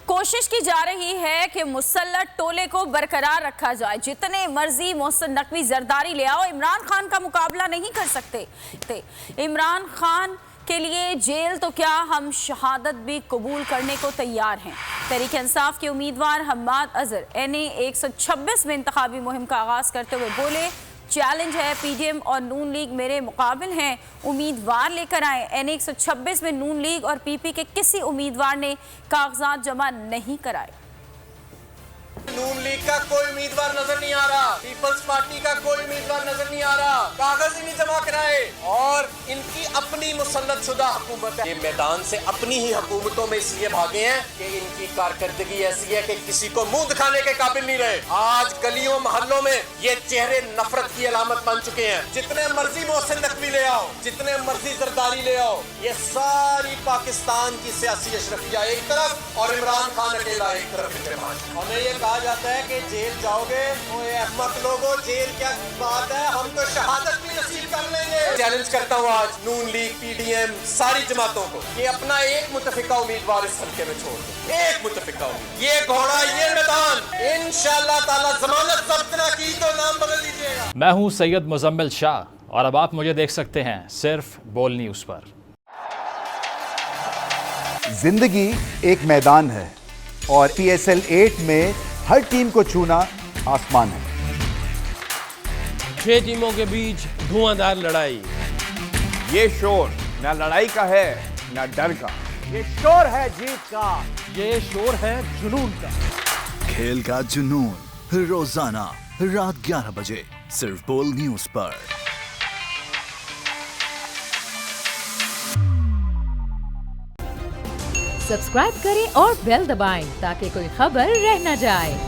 कोशिश की जा रही है कि मुसल्लत टोले को बरकरार रखा जाए। जितने मर्जी मोहसिन नकवी जरदारी ले आओ, इमरान खान का मुकाबला नहीं कर सकते। इमरान खान के लिए जेल तो क्या, हम शहादत भी कबूल करने को तैयार हैं। तहरीक इंसाफ के उम्मीदवार हम्माद अजहर NA 126 में इंतखाबी मुहिम का आगाज करते हुए बोले, चैलेंज है, PDM और नून लीग मेरे मुकाबिल हैं, उम्मीदवार लेकर आए। NA 126 में नून लीग और PP के किसी उम्मीदवार ने कागजात जमा नहीं कराए। नून लीग का कोई उम्मीदवार नजर नहीं आ रहा, पीपल्स पार्टी का कोई उम्मीदवार नजर नहीं आ रहा, कागज ही नहीं जमा कराए और इनकी अपनी मुसल्लत शुदा हुकूमत है। ये मैदान से अपनी ही हुकूमतों में इसलिए भागे हैं कि इनकी कारकर्दगी ऐसी है कि किसी को मुंह दिखाने के काबिल नहीं रहे। आज गलियों मोहल्लों में ये चेहरे नफरत की अलामत बन चुके हैं। जितने मर्जी मोहसिन नकवी ले आओ, जितने मर्जी जरदारी ले आओ, ये सारी पाकिस्तान की सियासी अशरफिया एक तरफ और इमरान खान अकेला एक तरफ। हमें ये कहा जाता है कि जेल जाओगे तो ये अहमक लोगों, जेल क्या बात है, हम तो शहादत भी नसीब कर लेंगे। चैलेंज करता हूँ आज नून लीग, PDM, सारी जमातों को कि अपना एक मुतफिका उम्मीदवार इस हल्के में छोड़ दो। एक मुतफिका उम्मीदवार, ये घोड़ा, ये मैदान, इंशाअल्लाह ताला जमानत जब्त ना की तो नाम बदल दीजिएगा। मैं हूँ सैयद मुजम्मिल शाह और अब आप मुझे देख सकते हैं सिर्फ बोल न्यूज़ पर। जिंदगी एक मैदान है और PSL 8 में हर टीम को छूना आसमान है। 6 टीमों के बीच धुआंधार लड़ाई। ये शोर ना लड़ाई का है ना डर का, ये शोर है जीत का, ये शोर है जुनून का। खेल का जुनून रोजाना रात 11 बजे सिर्फ बोल न्यूज पर। सब्सक्राइब करें और बेल दबाएं ताकि कोई खबर रह न जाए।